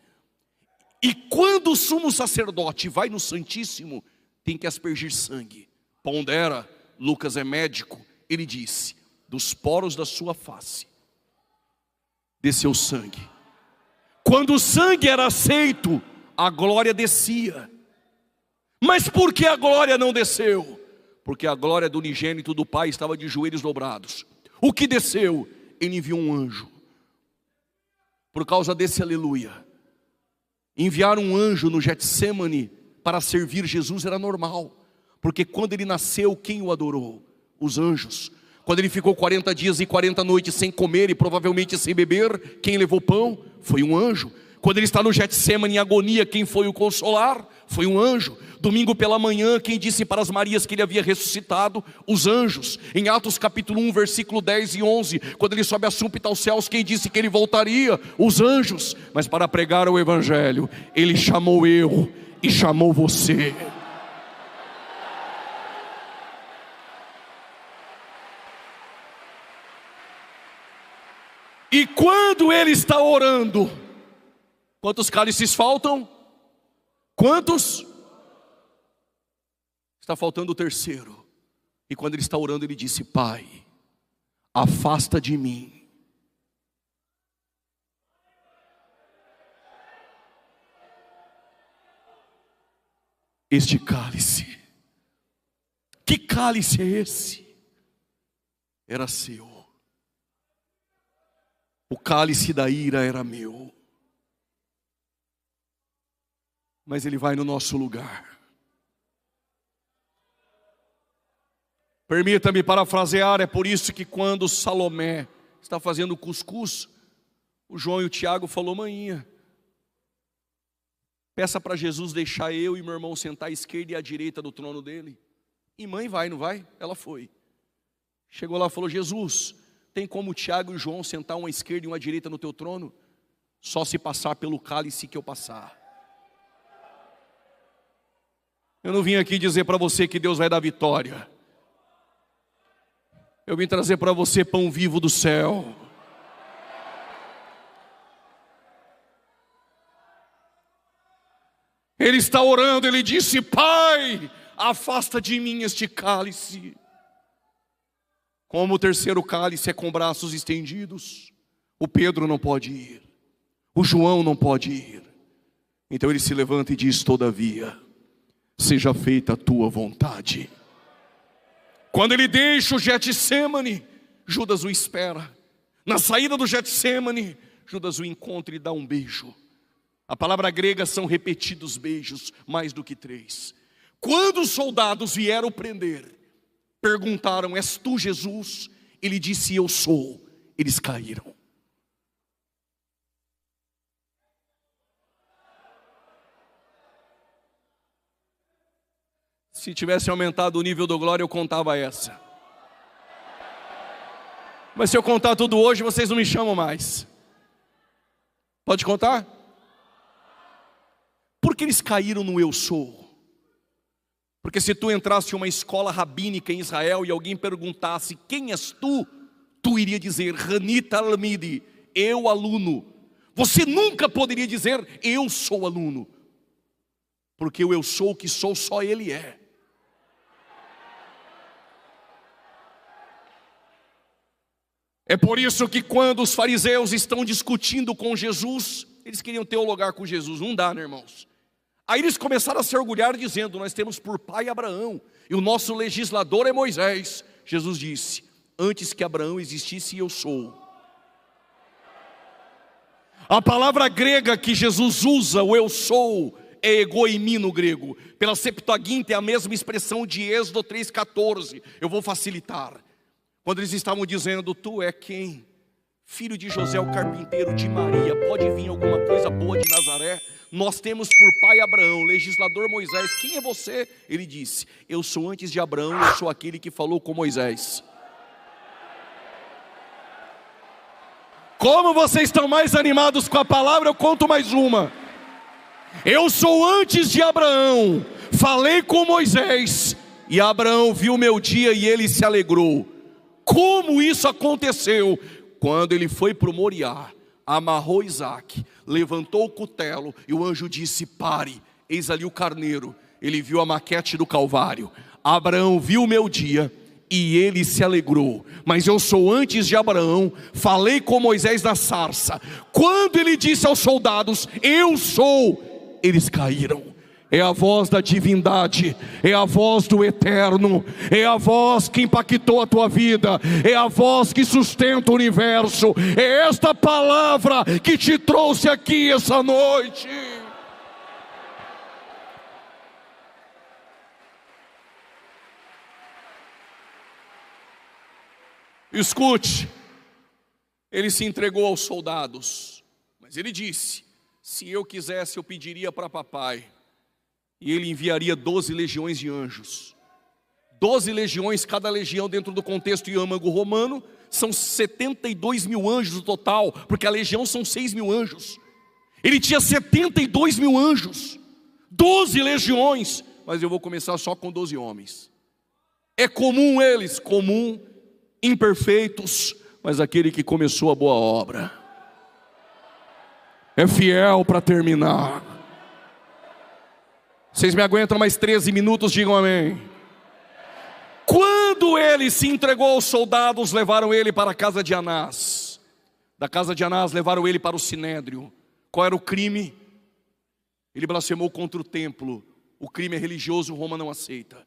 [SPEAKER 1] E quando o sumo sacerdote vai no Santíssimo, tem que aspergir sangue. Pondera, Lucas é médico, ele disse: dos poros da sua face desceu sangue. Quando o sangue era aceito, a glória descia. Mas por que a glória não desceu? Porque a glória do unigênito do Pai estava de joelhos dobrados. O que desceu? Ele enviou um anjo. Por causa desse aleluia, enviar um anjo no Getsemane para servir Jesus era normal. Porque quando ele nasceu, quem o adorou? Os anjos. Quando ele ficou 40 dias e 40 noites sem comer e provavelmente sem beber, quem levou pão? Foi um anjo. Quando ele está no Getsemane em agonia, quem foi o consolar? Foi um anjo. Domingo pela manhã, quem disse para as Marias que ele havia ressuscitado? Os anjos. Em Atos capítulo 1, versículo 10 e 11, quando ele sobe a súmpita aos céus, quem disse que ele voltaria? Os anjos. Mas para pregar o evangelho, ele chamou eu e chamou você. E quando ele está orando, quantos cálices faltam? Quantos? Está faltando o terceiro. E quando ele está orando, ele disse: Pai, afasta de mim este cálice. Que cálice é esse? Era seu. O cálice da ira era meu. Mas ele vai no nosso lugar. Permita-me parafrasear, é por isso que quando Salomé está fazendo cuscuz, o João e o Tiago falou: maninha, peça para Jesus deixar eu e meu irmão sentar à esquerda e à direita do trono dele. E mãe vai, não vai? Ela foi. Chegou lá e falou: Jesus, tem como o Tiago e o João sentar uma à esquerda e uma à direita no teu trono? Só se passar pelo cálice que eu passar. Eu não vim aqui dizer para você que Deus vai dar vitória. Eu vim trazer para você pão vivo do céu. Ele está orando, ele disse: Pai, afasta de mim este cálice. Como o terceiro cálice é com braços estendidos, o Pedro não pode ir, o João não pode ir. Então ele se levanta e diz: todavia, seja feita a tua vontade. Quando ele deixa o Getsemane, Judas o espera. Na saída do Getsemane, Judas o encontra e dá um beijo. A palavra grega são repetidos beijos, mais do que 3. Quando os soldados vieram prender, perguntaram: és tu Jesus? Ele disse: eu sou. Eles caíram. Se tivesse aumentado o nível do glória, eu contava essa. Mas se eu contar tudo hoje, vocês não me chamam mais. Pode contar? Por que eles caíram no eu sou? Porque se tu entrasse em uma escola rabínica em Israel e alguém perguntasse quem és tu, tu iria dizer Hani Talmidi, eu aluno. Você nunca poderia dizer eu sou aluno, porque o eu sou o que sou só ele é. É por isso que quando os fariseus estão discutindo com Jesus, eles queriam ter um lugar com Jesus. Não dá, né, irmãos? Aí eles começaram a se orgulhar dizendo, nós temos por pai Abraão, e o nosso legislador é Moisés. Jesus disse, antes que Abraão existisse, eu sou. A palavra grega que Jesus usa, o eu sou, é egoimi no grego. Pela Septuaginta é a mesma expressão de Êxodo 3,14. Eu vou facilitar. Quando eles estavam dizendo, tu é quem? Filho de José o carpinteiro, de Maria, pode vir alguma coisa boa de Nazaré? Nós temos por pai Abraão, legislador Moisés. Quem é você? Ele disse, eu sou antes de Abraão, eu sou aquele que falou com Moisés. Como vocês estão mais animados com a palavra, eu conto mais uma. Eu sou antes de Abraão, falei com Moisés, e Abraão viu meu dia e ele se alegrou. Como isso aconteceu? Quando ele foi para o Moriá, amarrou Isaac, levantou o cutelo e o anjo disse, pare, eis ali o carneiro. Ele viu a maquete do Calvário. Abraão viu o meu dia e ele se alegrou. Mas eu sou antes de Abraão, falei com Moisés na sarça. Quando ele disse aos soldados, eu sou, eles caíram. É a voz da divindade, é a voz do eterno, é a voz que impactou a tua vida, é a voz que sustenta o universo, é esta palavra que te trouxe aqui essa noite. Escute, ele se entregou aos soldados, mas ele disse, se eu quisesse eu pediria para papai, e ele enviaria 12 legiões de anjos. 12 legiões, cada legião dentro do contexto iâmago romano, são 72 mil anjos no total, porque a legião são 6 mil anjos. Ele tinha 72 mil anjos, 12 legiões, mas eu vou começar só com 12 homens. É comum eles, comum, imperfeitos, mas aquele que começou a boa obra, é fiel para terminar. Vocês me aguentam mais 13 minutos, digam amém. Quando ele se entregou aos soldados, levaram ele para a casa de Anás. Da casa de Anás levaram ele para o Sinédrio. Qual era o crime? Ele blasfemou contra o templo. O crime é religioso, Roma não aceita.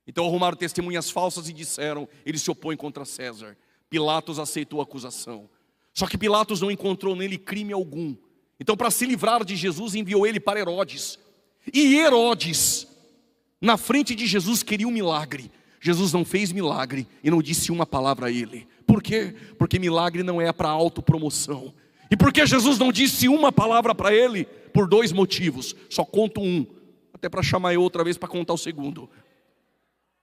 [SPEAKER 1] Então arrumaram testemunhas falsas e disseram, ele se opõe contra César. Pilatos aceitou a acusação. Só que Pilatos não encontrou nele crime algum. Então, para se livrar de Jesus, enviou ele para Herodes. E Herodes, na frente de Jesus, queria um milagre. Jesus não fez milagre e não disse uma palavra a ele. Por quê? Porque milagre não é para autopromoção. E por que Jesus não disse uma palavra para ele? Por dois motivos. Só conto um, até para chamar eu outra vez para contar o segundo.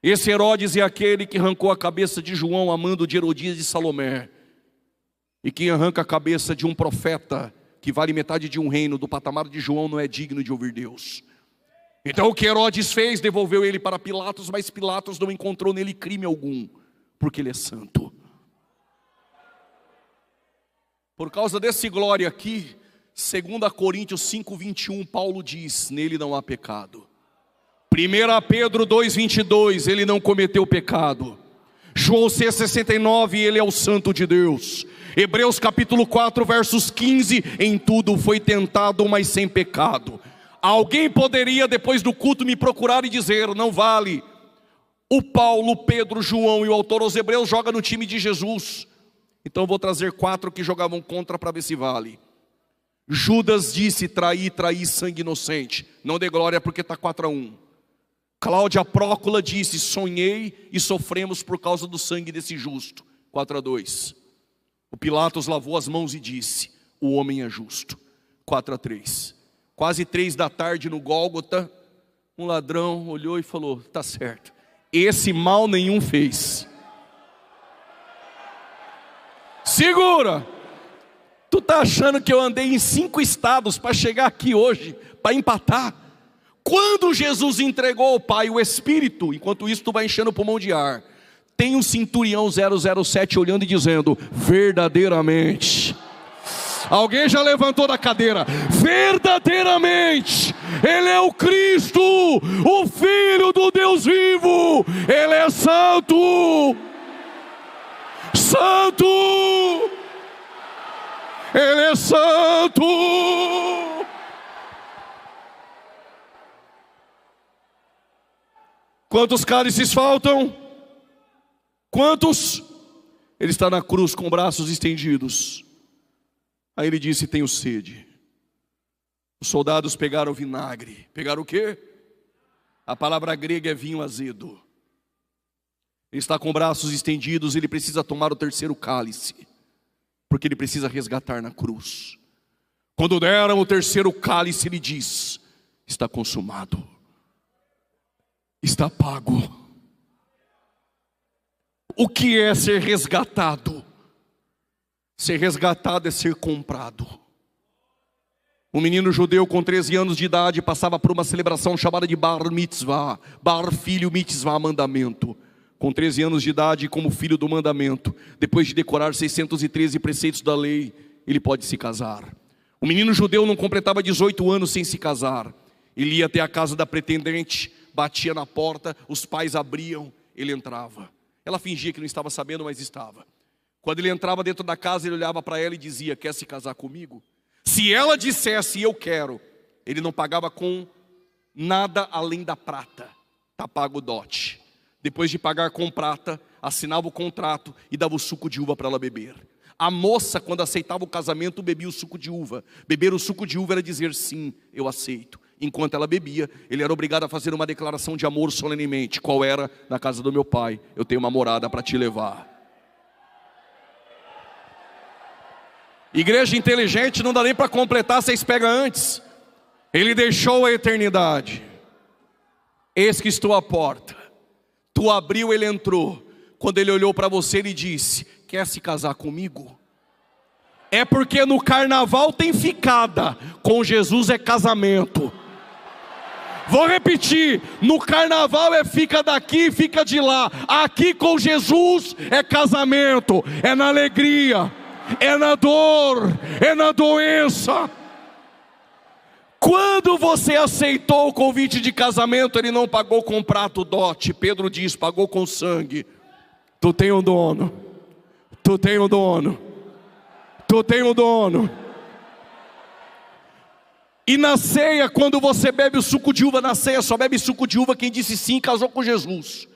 [SPEAKER 1] Esse Herodes é aquele que arrancou a cabeça de João, amando de Herodias e Salomé. E quem arranca a cabeça de um profeta que vale metade de um reino, do patamar de João, não é digno de ouvir Deus. Então o que Herodes fez? Devolveu ele para Pilatos, mas Pilatos não encontrou nele crime algum, porque ele é santo. Por causa desse glória aqui, 2 Coríntios 5:21, Paulo diz, nele não há pecado. 1 Pedro 2:22, ele não cometeu pecado. João 6,69, ele é o santo de Deus. Hebreus capítulo 4, versos 15, em tudo foi tentado, mas sem pecado. Alguém poderia depois do culto me procurar e dizer, não vale. O Paulo, Pedro, João e o autor aos Hebreus joga no time de Jesus. Então eu vou trazer 4 que jogavam contra para ver se vale. Judas disse, traí sangue inocente. Não dê glória porque está 4-1. Cláudia Prócula disse, sonhei e sofremos por causa do sangue desse justo. 4-2. O Pilatos lavou as mãos e disse, o homem é justo. 4-3. Quase 3 da tarde no Gólgota, Um ladrão olhou e falou: tá certo, esse mal nenhum fez. Segura! Tu tá achando que eu andei em 5 estados para chegar aqui hoje, para empatar? Quando Jesus entregou ao Pai o Espírito, enquanto isso tu vai enchendo o pulmão de ar, tem um centurião 007 olhando e dizendo: verdadeiramente. Alguém já levantou da cadeira? Verdadeiramente, Ele é o Cristo, o Filho do Deus vivo. Ele é santo. Santo. Ele é santo. Quantos cálices faltam? Quantos? Ele está na cruz com braços estendidos. Aí ele disse: tenho sede. Os soldados pegaram vinagre. Pegaram o quê? A palavra grega é vinho azedo. Ele está com braços estendidos. Ele precisa tomar o terceiro cálice, porque ele precisa resgatar na cruz. Quando deram o terceiro cálice, ele diz: está consumado. Está pago. O que é ser resgatado? Ser resgatado é ser comprado. Um menino judeu com 13 anos de idade passava por uma celebração chamada de Bar Mitzvah. Bar, filho, Mitzvah, mandamento. Com 13 anos de idade, como filho do mandamento, depois de decorar 613 preceitos da lei, ele pode se casar. O menino judeu não completava 18 anos sem se casar. Ele ia até a casa da pretendente, batia na porta, os pais abriam, ele entrava. Ela fingia que não estava sabendo, mas estava. Quando ele entrava dentro da casa, ele olhava para ela e dizia: quer se casar comigo? Se ela dissesse eu quero, ele não pagava com nada além da prata. Tá pago o dote. Depois de pagar com prata, assinava o contrato e dava o suco de uva para ela beber. A moça, quando aceitava o casamento, bebia o suco de uva. Beber o suco de uva era dizer: sim, eu aceito. Enquanto ela bebia, ele era obrigado a fazer uma declaração de amor solenemente. Qual era? Na casa do meu pai, eu tenho uma morada para te levar. Igreja inteligente não dá nem para completar, vocês pegam antes. Ele deixou a eternidade. Eis que estou à porta. Tu abriu, ele entrou. Quando ele olhou para você, ele disse: quer se casar comigo? É porque no carnaval tem ficada, com Jesus é casamento. Vou repetir: no carnaval é fica daqui, fica de lá. Aqui com Jesus é casamento, é na alegria, é na dor, é na doença. Quando você aceitou o convite de casamento, ele não pagou com prato dote. Pedro diz: pagou com sangue. Tu tem um dono. Tu tem um dono. Tu tem um dono. E na ceia, quando você bebe o suco de uva, na ceia só bebe suco de uva quem disse sim, casou com Jesus.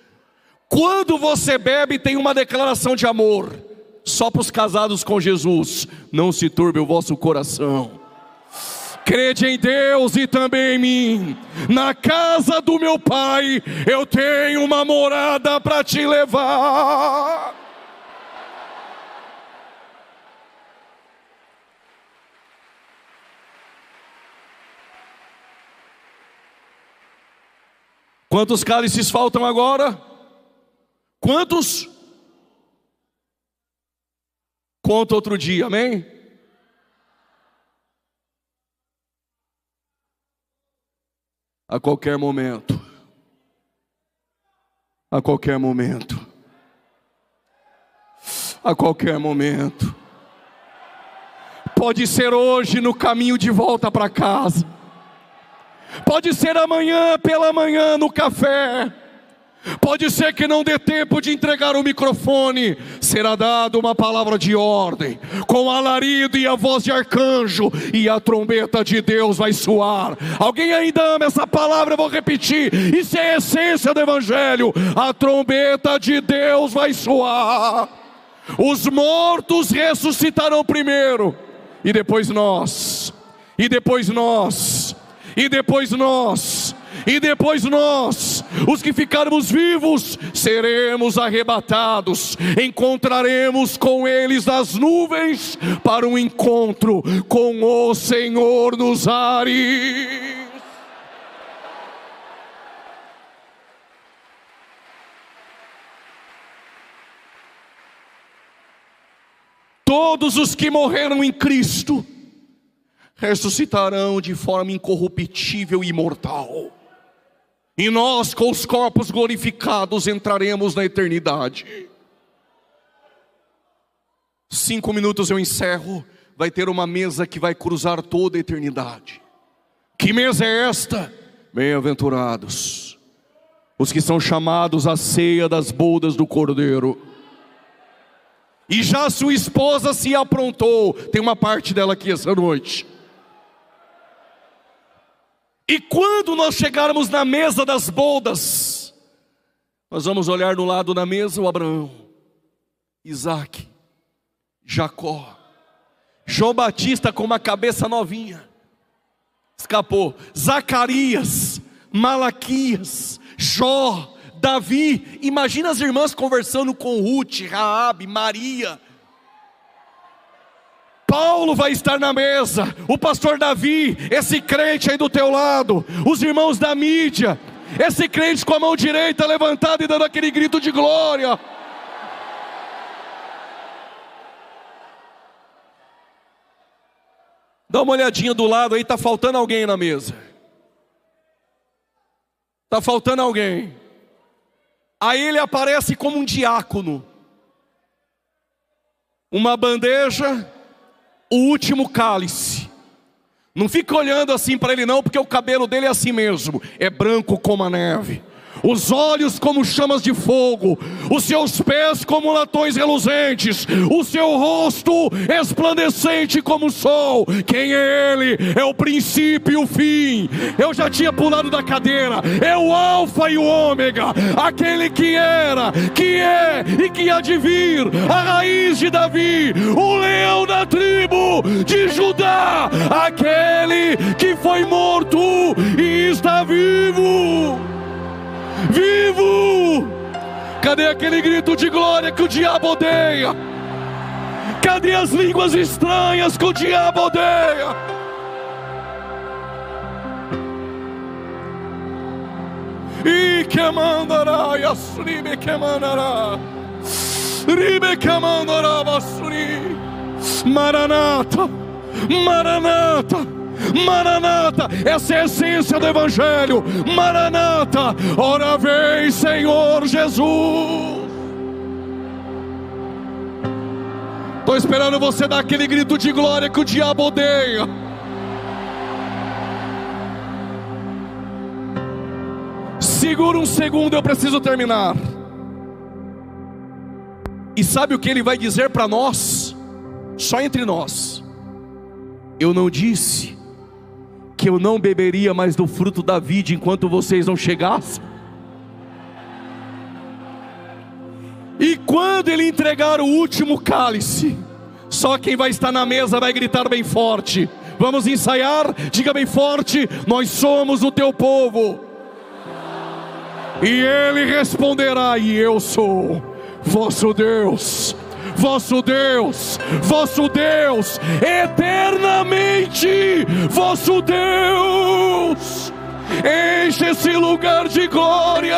[SPEAKER 1] Quando você bebe, tem uma declaração de amor. Só para os casados com Jesus. Não se turbe o vosso coração. Crede em Deus e também em mim. Na casa do meu Pai eu tenho uma morada para te levar. Quantos cálices faltam agora? Quantos? Conta outro dia, amém? A qualquer momento. A qualquer momento. A qualquer momento. Pode ser hoje no caminho de volta para casa. Pode ser amanhã pela manhã no café. Pode ser que não dê tempo de entregar o microfone. Será dada uma palavra de ordem, com alarido e a voz de arcanjo, e a trombeta de Deus vai soar. Alguém ainda ama essa palavra? Eu vou repetir. Isso é a essência do evangelho. A trombeta de Deus vai soar. Os mortos ressuscitarão primeiro, e depois nós. E depois nós. E depois nós, e depois nós, os que ficarmos vivos, seremos arrebatados, encontraremos com eles nas nuvens, para um encontro com o Senhor nos ares. todos os que morreram em Cristo ressuscitarão de forma incorruptível e imortal. E nós, com os corpos glorificados, entraremos na eternidade. 5 minutos eu encerro. Vai ter uma mesa que vai cruzar toda a eternidade. Que mesa é esta? Bem-aventurados os que são chamados à ceia das bodas do Cordeiro. E já sua esposa se aprontou. Tem uma parte dela aqui essa noite. E quando nós chegarmos na mesa das bodas, nós vamos olhar no lado da mesa o Abraão, Isaac, Jacó, João Batista com uma cabeça novinha, escapou, Zacarias, Malaquias, Jó, Davi. Imagina as irmãs conversando com Ruth, Raabe, Maria. Paulo vai estar na mesa, o pastor Davi, esse crente aí do teu lado, os irmãos da mídia, esse crente com a mão direita levantada e dando aquele grito de glória. Dá uma olhadinha do lado aí, está faltando alguém na mesa. Está faltando alguém. Aí ele aparece como um diácono. Uma bandeja, o último cálice. Não fica olhando assim para ele não, porque o cabelo dele é assim mesmo. É branco como a neve. Os olhos como chamas de fogo, os seus pés como latões reluzentes, o seu rosto resplandecente como o sol. Quem é ele? É o princípio e o fim. Eu já tinha pulado da cadeira. É o alfa e o ômega, aquele que era, que é e que há de vir, a raiz de Davi, o leão da tribo de Judá, aquele que foi morto e está vivo. Vivo! Cadê aquele grito de glória que o diabo odeia? Cadê as línguas estranhas que o diabo odeia? E que mandará, yasribe que mandará, ribe que mandará, basuri. Maranata, Maranata. Maranata, essa é a essência do Evangelho. Maranata, ora vem Senhor Jesus. Estou esperando você dar aquele grito de glória que o diabo odeia. Segura um segundo, eu preciso terminar. E sabe o que ele vai dizer para nós? Só entre nós. Eu não disse que eu não beberia mais do fruto da vide enquanto vocês não chegassem? E quando ele entregar o último cálice, só quem vai estar na mesa vai gritar bem forte. Vamos ensaiar? Diga bem forte: nós somos o teu povo. E ele responderá: e eu sou vosso Deus. Vosso Deus, vosso Deus, eternamente vosso Deus. Enche esse lugar de glória.